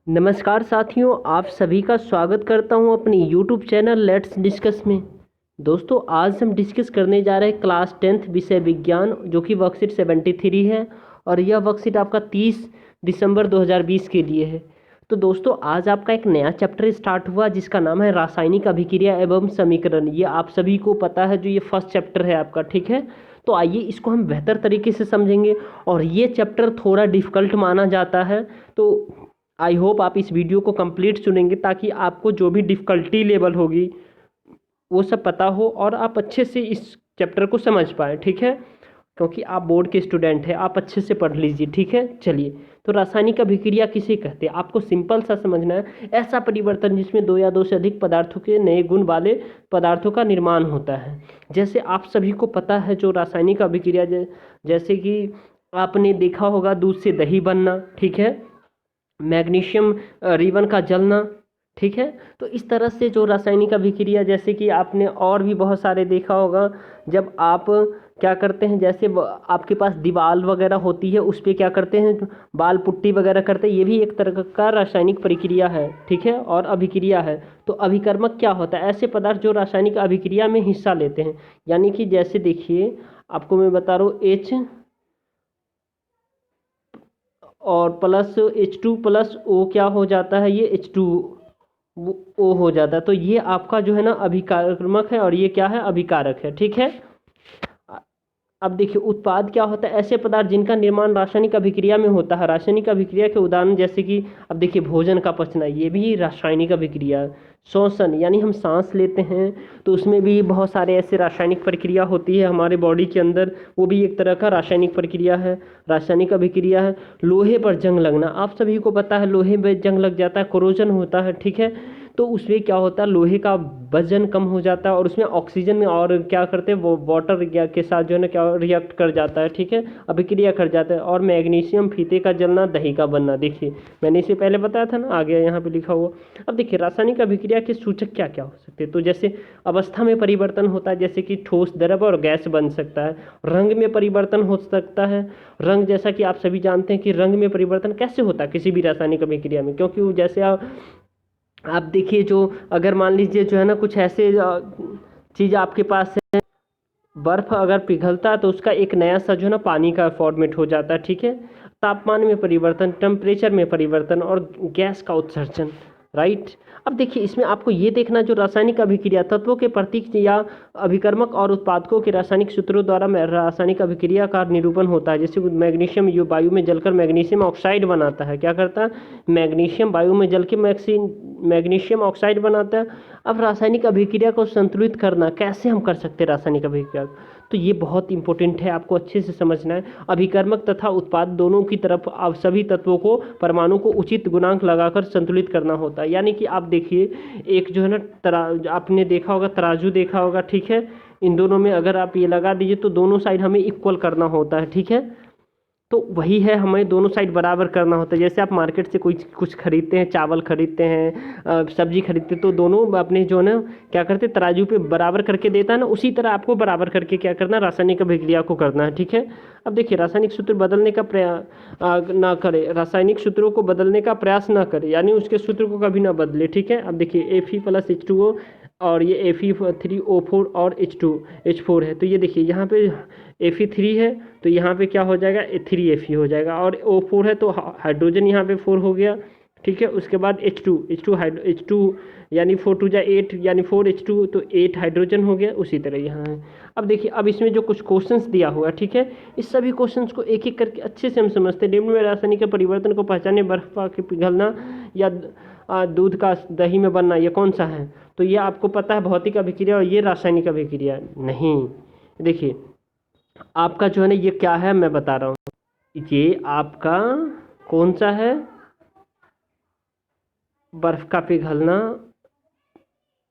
नमस्कार साथियों, आप सभी का स्वागत करता हूं अपनी यूट्यूब चैनल लेट्स डिस्कस में। दोस्तों, आज हम डिस्कस करने जा रहे हैं क्लास 10th विषय विज्ञान, जो कि वर्कशीट 73 है और यह वर्कशीट आपका 30 दिसंबर 2020 के लिए है। तो दोस्तों, आज आपका एक नया चैप्टर स्टार्ट हुआ जिसका नाम है रासायनिक अभिक्रिया एवं समीकरण। ये आप सभी को पता है, जो ये फर्स्ट चैप्टर है आपका, ठीक है। तो आइए इसको हम बेहतर तरीके से समझेंगे। और ये चैप्टर थोड़ा डिफ़िकल्ट माना जाता है, तो आई होप आप इस वीडियो को कंप्लीट सुनेंगे ताकि आपको जो भी डिफ़िकल्टी लेवल होगी वो सब पता हो और आप अच्छे से इस चैप्टर को समझ पाएँ, ठीक है। क्योंकि आप बोर्ड के स्टूडेंट हैं, आप अच्छे से पढ़ लीजिए, ठीक है। चलिए, तो रासायनिक अभिक्रिया किसे कहते हैं आपको सिंपल सा समझना है। ऐसा परिवर्तन जिसमें दो या दो से अधिक पदार्थों के नए गुण वाले पदार्थों का निर्माण होता है। जैसे आप सभी को पता है, जो रासायनिक अभिक्रिया जैसे कि आपने देखा होगा दूध से दही बनना, ठीक है। मैग्नीशियम रिबन का जलना, ठीक है। तो इस तरह से जो रासायनिक अभिक्रिया, जैसे कि आपने और भी बहुत सारे देखा होगा, जब आप क्या करते हैं, जैसे आपके पास दीवार वगैरह होती है, उस पर क्या करते हैं, बाल पुट्टी वगैरह करते हैं। ये भी एक तरह का रासायनिक प्रक्रिया है, ठीक है, और अभिक्रिया है। तो अभिकर्मक क्या होता है, ऐसे पदार्थ जो रासायनिक अभिक्रिया में हिस्सा लेते हैं। यानी कि जैसे देखिए, आपको मैं बता रहा हूँ, H और प्लस H2 प्लस O क्या हो जाता है, ये H2 O हो जाता है। तो ये आपका जो है ना अभिकारक है और ये क्या है, अभिकारक है, ठीक है। अब देखिए, उत्पाद क्या होता है, ऐसे पदार्थ जिनका निर्माण रासायनिक अभिक्रिया में होता है। रासायनिक अभिक्रिया के उदाहरण जैसे कि अब देखिए, भोजन का पचना, ये भी रासायनिक अभिक्रिया है। श्वसन, यानी हम सांस लेते हैं, तो उसमें भी बहुत सारे ऐसे रासायनिक प्रक्रिया होती है हमारे बॉडी के अंदर, वो भी एक तरह का रासायनिक प्रक्रिया है, रासायनिक अभिक्रिया है। लोहे पर जंग लगना, आप सभी को पता है, लोहे पर जंग लग जाता है, कोरोजन होता है, ठीक है। तो उसमें क्या होता है, लोहे का वजन कम हो जाता है और उसमें ऑक्सीजन में और क्या करते हैं, वो वाटर के साथ जो है ना क्या रिएक्ट कर जाता है, ठीक है, अभिक्रिया कर जाता है। और मैग्नीशियम फीते का जलना, दही का बनना, देखिए मैंने इसे पहले बताया था ना, आ गया यहाँ पे लिखा हुआ। अब देखिए, रासायनिक अभिक्रिया के सूचक क्या क्या हो सकते हैं। तो जैसे अवस्था में परिवर्तन होता है, जैसे कि ठोस, द्रव और गैस बन सकता है। रंग में परिवर्तन हो सकता है। रंग, जैसा कि आप सभी जानते हैं कि रंग में परिवर्तन कैसे होता है किसी भी रासायनिक अभिक्रिया में, क्योंकि वो जैसे आप देखिए, जो अगर मान लीजिए जो है ना कुछ ऐसे चीज़ आपके पास है, बर्फ़ अगर पिघलता है तो उसका एक नया सा जो है ना पानी का फॉर्मेट हो जाता है, ठीक है। तापमान में परिवर्तन, टेम्परेचर में परिवर्तन और गैस का उत्सर्जन, राइट। अब देखिए, इसमें आपको ये देखना, जो रासायनिक अभिक्रिया तत्वों के प्रतीक या अभिकर्मक और उत्पादकों के रासायनिक सूत्रों द्वारा रासायनिक अभिक्रिया का निरूपण होता है। जैसे मैग्नीशियम यो वायु में जलकर मैग्नीशियम ऑक्साइड बनाता है, क्या करता है, मैग्नीशियम वायु में जल के मैग्नीशियम ऑक्साइड बनाता है। अब रासायनिक अभिक्रिया को संतुलित करना, कैसे हम कर सकते हैं रासायनिक अभिक्रिया, तो ये बहुत इंपॉर्टेंट है, आपको अच्छे से समझना है। अभिकर्मक तथा उत्पाद दोनों की तरफ आप सभी तत्वों को, परमाणु को उचित गुणांक लगाकर संतुलित करना होता है। यानी कि आप देखिए, एक जो है ना आपने देखा होगा, तराजू देखा होगा, ठीक है। इन दोनों में अगर आप ये लगा दीजिए तो दोनों साइड हमें इक्वल करना होता है, ठीक है। तो वही है, हमें दोनों साइड बराबर करना होता है। जैसे आप मार्केट से कोई कुछ खरीदते हैं, चावल खरीदते हैं, सब्जी खरीदते हैं, तो दोनों अपने जो है ना क्या करते हैं, तराजू पे बराबर करके देता है ना, उसी तरह आपको बराबर करके क्या करना है, रासायनिक अभिक्रिया को करना है, ठीक है। अब देखिए, रासायनिक सूत्र बदलने का प्रयास ना करे, रासायनिक सूत्रों को बदलने का प्रयास ना करे, यानी उसके सूत्र को कभी ना बदले, ठीक है। अब देखिए, Fe प्लस H2O और ये Fe3O4 और H4 है। तो ये देखिए, यहाँ पे Fe3 है तो यहाँ पे क्या हो जाएगा, 3Fe हो जाएगा, और O4 है तो हाइड्रोजन यहाँ पे 4 हो गया, ठीक है। उसके बाद H2 यानी 4 2 जा 8 यानी 4H2, तो 8 हाइड्रोजन हो गया। उसी तरह यहाँ है। अब देखिए, अब इसमें जो कुछ क्वेश्चंस दिया हुआ है, ठीक है, इस सभी क्वेश्चंस को एक एक करके अच्छे से हम समझते हैं। निम्न में रासायनिक परिवर्तन को पहचाने, बर्फ के पिघलना या दूध का दही में बनना, ये कौन सा है। तो ये आपको पता है, भौतिक अभिक्रिया, और ये रासायनिक अभिक्रिया नहीं। देखिए, आपका जो है ना ये क्या है, मैं बता रहा हूँ, ये आपका कौन सा है, बर्फ का पिघलना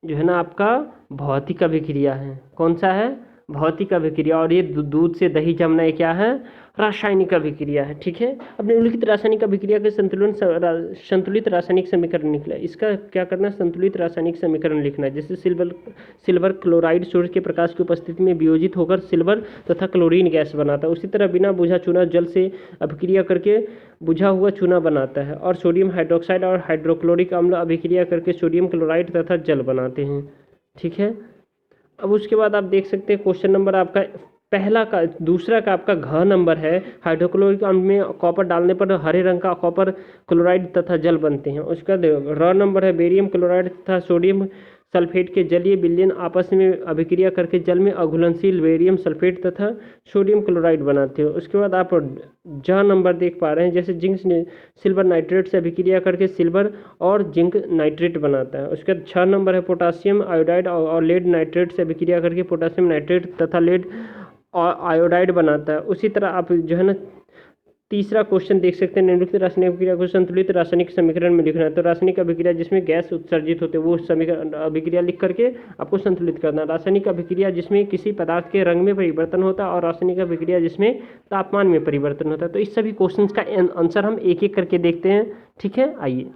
जो है ना आपका भौतिक अभिक्रिया है। कौन सा है, भौतिक अभिक्रिया, और ये दूध से दही जमना ये क्या है, रासायनिक अभिक्रिया है। ठीक है, अब निम्नलिखित रासायनिक अभिक्रिया के संतुलित रासायनिक समीकरण निकला, इसका क्या करना है, संतुलित रासायनिक समीकरण लिखना है। जैसे सिल्वर क्लोराइड सूर्य के प्रकाश की उपस्थिति में वियोजित होकर सिल्वर तथा क्लोरीन गैस बनाता है। उसी तरह बिना बुझा चूना जल से अभिक्रिया करके बुझा हुआ चूना बनाता है। और सोडियम हाइड्रोक्साइड और हाइड्रोक्लोरिक अम्ल अभिक्रिया करके सोडियम क्लोराइड तथा जल बनाते हैं। ठीक है, अब उसके बाद आप देख सकते हैं क्वेश्चन नंबर आपका पहला का, दूसरा का आपका घ नंबर है, हाइड्रोक्लोरिक अम्ल में कॉपर डालने पर हरे रंग का कॉपर क्लोराइड तथा जल बनते हैं। उसका र नंबर है, बेरियम क्लोराइड तथा सोडियम सल्फेट के जलीय विलयन आपस में अभिक्रिया करके जल में अघुलनशील बेरियम सल्फेट तथा सोडियम क्लोराइड बनाते हैं। उसके बाद आप ज नंबर देख पा रहे हैं, जैसे जिंक सिल्वर नाइट्रेट से अभिक्रिया करके सिल्वर और जिंक नाइट्रेट बनाता है। उसके बाद 6 नंबर है, पोटासियम आयोडाइड और लेड नाइट्रेट से अभिक्रिया करके पोटासियम नाइट्रेट तथा लेड आयोडाइड बनाता है। उसी तरह आप जो है ना तीसरा क्वेश्चन देख सकते हैं, निम्नलिखित रासायनिक अभिक्रिया को संतुलित रासायनिक समीकरण में लिखना है। तो रासायनिक अभिक्रिया जिसमें गैस उत्सर्जित होते हैं वो समीकरण अभिक्रिया लिख करके आपको संतुलित करना है। रासायनिक अभिक्रिया जिसमें किसी पदार्थ के रंग में परिवर्तन होता है, और रासायनिक अभिक्रिया जिसमें तापमान में परिवर्तन होता है। तो इस सभी क्वेश्चन का आंसर हम एक एक करके देखते हैं। ठीक है, आइए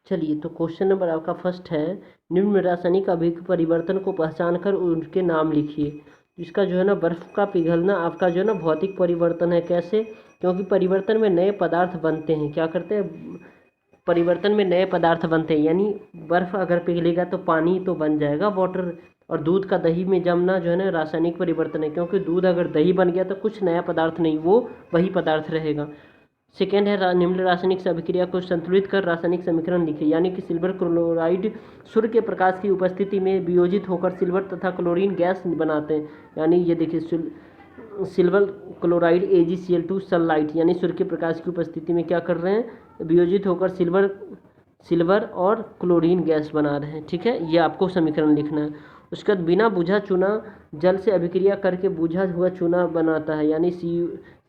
चलिए, तो क्वेश्चन नंबर आपका फर्स्ट है, निम्न रासायनिक अभिक्रिया परिवर्तन को पहचान कर उनके नाम लिखिए। इसका जो है ना बर्फ़ का पिघलना आपका जो है ना भौतिक परिवर्तन है। कैसे, क्योंकि परिवर्तन में नए पदार्थ बनते हैं। क्या करते हैं, परिवर्तन में नए पदार्थ बनते हैं, यानी बर्फ़ अगर पिघलेगा तो पानी तो बन जाएगा, वाटर। और दूध का दही में जमना जो है ना रासायनिक परिवर्तन है, क्योंकि दूध अगर दही बन गया तो कुछ नया पदार्थ नहीं, वो वही पदार्थ रहेगा। सेकेंड है, निम्न रासायनिक अभिक्रिया को संतुलित कर रासायनिक समीकरण लिखे, यानी कि सिल्वर क्लोराइड सूर्य के प्रकाश की उपस्थिति में वियोजित होकर सिल्वर तथा क्लोरीन गैस बनाते हैं। यानी ये देखिए, सिल्वर क्लोराइड AgCl2 सनलाइट, यानी सूर्य के प्रकाश की उपस्थिति में क्या कर रहे हैं, वियोजित होकर सिल्वर और क्लोरीन गैस बना रहे हैं। ठीक है, ये आपको समीकरण लिखना है। उसके बाद बिना बुझा चूना जल से अभिक्रिया करके बुझा हुआ चूना बनाता है, यानी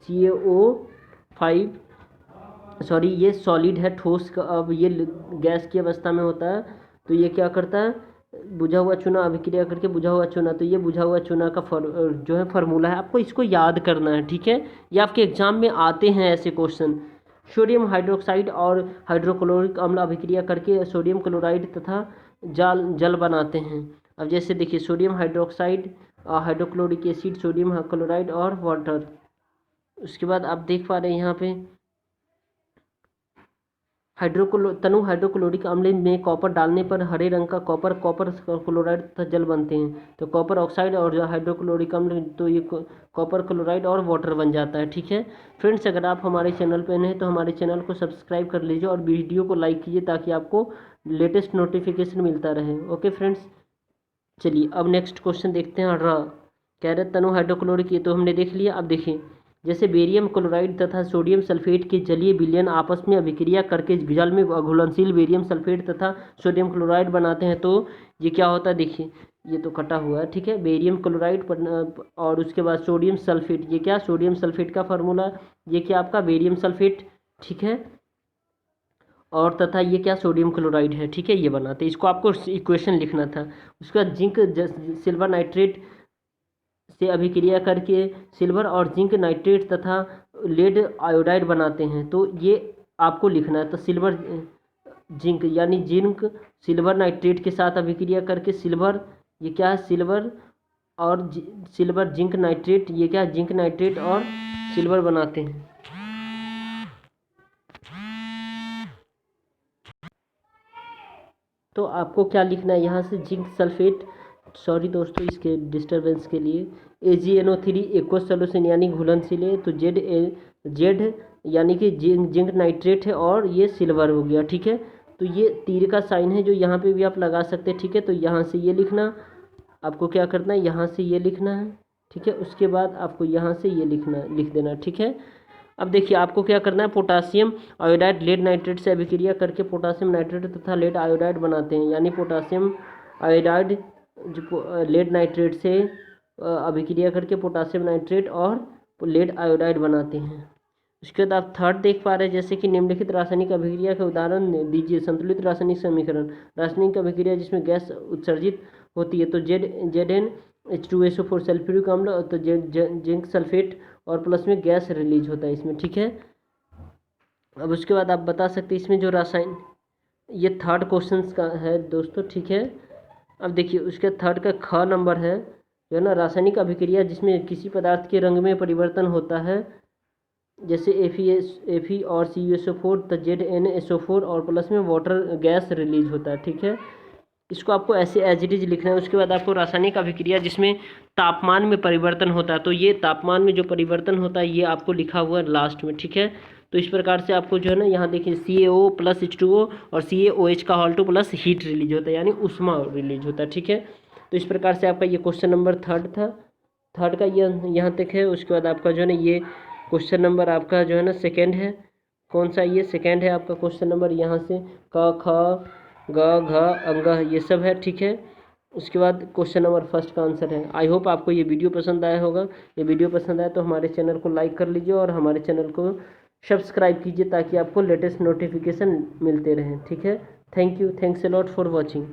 CaO5 सॉरी ये सॉलिड है, ठोस का, अब ये गैस की अवस्था में होता है। तो ये क्या करता है, बुझा हुआ चूना अभिक्रिया करके बुझा हुआ चूना, तो ये बुझा हुआ चूना का जो है फार्मूला है, आपको इसको याद करना है। ठीक है, ये आपके एग्जाम में आते हैं ऐसे क्वेश्चन। सोडियम हाइड्रोक्साइड और हाइड्रोक्लोरिक अम्ल अभिक्रिया करके सोडियम क्लोराइड तथा जल बनाते हैं। अब जैसे देखिए, sodium hydroxide, hydrochloric acid, sodium chloride और वाटर। उसके बाद आप देख पा रहे हैं यहाँ पे तनु हाइड्रोक्लोरिक अम्ल में कॉपर डालने पर हरे रंग का कॉपर क्लोराइड तथा जल बनते हैं। तो कॉपर ऑक्साइड और हाइड्रोक्लोरिक अम्ल, तो ये कॉपर क्लोराइड और वाटर बन जाता है। ठीक है फ्रेंड्स, अगर आप हमारे चैनल पर नए हैं तो हमारे चैनल को सब्सक्राइब कर लीजिए और वीडियो को लाइक कीजिए, ताकि आपको लेटेस्ट नोटिफिकेशन मिलता रहे। ओके फ्रेंड्स, चलिए अब नेक्स्ट क्वेश्चन देखते हैं। कह रहे तनु हाइड्रोक्लोरिक, ये तो हमने देख लिया। अब देखिए, जैसे बेरियम क्लोराइड तथा सोडियम सल्फेट के जलीय विलयन आपस में अभिक्रिया करके जल में घुलनशील बेरियम सल्फेट तथा सोडियम क्लोराइड बनाते हैं। तो ये क्या होता है, देखिए ये तो कटा हुआ है। ठीक है, बेरियम क्लोराइड और उसके बाद सोडियम सल्फेट, ये क्या सोडियम सल्फेट का फार्मूला, ये क्या आपका बेरियम सल्फेट। ठीक है, और तथा ये क्या सोडियम क्लोराइड है। ठीक है, ये बनाते, इसको आपको इक्वेशन लिखना था। उसके बाद जिंक सिल्वर नाइट्रेट से अभिक्रिया करके सिल्वर और जिंक नाइट्रेट तथा लेड आयोडाइड बनाते हैं। तो ये आपको लिखना है। तो सिल्वर जिंक, यानी जिंक सिल्वर नाइट्रेट के साथ अभिक्रिया करके सिल्वर, ये क्या है सिल्वर और सिल्वर जिंक नाइट्रेट, ये क्या जिंक नाइट्रेट और सिल्वर बनाते हैं। तो आपको क्या लिखना है यहाँ से, जिंक सल्फेट, सॉरी दोस्तों इसके डिस्टरबेंस के लिए, AgNO3 एक्वस सोल्यूशन यानी घुलनशील है। तो जेड यानी कि जिंक नाइट्रेट है और ये सिल्वर हो गया। ठीक है, तो ये तीर का साइन है जो यहाँ पे भी आप लगा सकते हैं। ठीक है, तो यहाँ से ये लिखना, आपको क्या करना है, यहाँ से ये लिखना है। ठीक है, उसके बाद आपको यहाँ से ये लिख देना। ठीक है, अब देखिए आपको क्या करना है, पोटासियम आयोडाइड लेड नाइट्रेट से अभिक्रिया करके पोटासियम नाइट्रेट तथा लेड आयोडाइड बनाते हैं। यानी पोटासियम आयोडाइड जो लेड नाइट्रेट से अभिक्रिया करके पोटासियम नाइट्रेट और लेड आयोडाइड बनाते हैं। उसके बाद आप थर्ड देख पा रहे हैं, जैसे कि निम्नलिखित रासायनिक अभिक्रिया के उदाहरण दीजिए। संतुलित रासायनिक समीकरण, रासायनिक अभिक्रिया जिसमें गैस उत्सर्जित होती है। तो ZN H2SO4 सल्फ्यूरिक अम्ल, तो जिंक सल्फेट और प्लस में गैस रिलीज होता है इसमें, ठीक है। अब उसके बाद आप बता सकते हैं इसमें जो रासायन, ये थर्ड क्वेश्चन का है दोस्तों, ठीक है। अब देखिए उसके थर्ड का ख नंबर है जो है ना, रासायनिक अभिक्रिया जिसमें किसी पदार्थ के रंग में परिवर्तन होता है, जैसे Fe और CuSO4, तो ZnSO4 और प्लस में वाटर गैस रिलीज होता है, ठीक है। इसको आपको ऐसे एज इट इज लिखना है। उसके बाद आपको रासायनिक अभिक्रिया जिसमें तापमान में परिवर्तन होता है, तो ये तापमान में जो परिवर्तन होता है ये आपको लिखा हुआ है लास्ट में, ठीक है। तो इस प्रकार से आपको जो है ना यहाँ देखिए CaO प्लस H2O और CaOH का होल 2 प्लस हीट रिलीज होता है, यानी उष्मा रिलीज होता है, ठीक है। तो इस प्रकार से आपका ये क्वेश्चन नंबर थर्ड था, थर्ड का ये यहाँ तक है। उसके बाद आपका जो है ना ये क्वेश्चन नंबर आपका जो है ना सेकेंड है, कौन सा, ये सेकेंड है आपका क्वेश्चन नंबर, यहाँ से क ख ग घ अंग ये सब है, ठीक है। उसके बाद क्वेश्चन नंबर फर्स्ट का आंसर है। आई होप आपको ये वीडियो पसंद आया होगा। ये वीडियो पसंद आया तो हमारे चैनल को लाइक कर लीजिए और हमारे चैनल को सब्सक्राइब कीजिए ताकि आपको लेटेस्ट नोटिफिकेशन मिलते रहें, ठीक है। Thank you, thanks a lot for watching.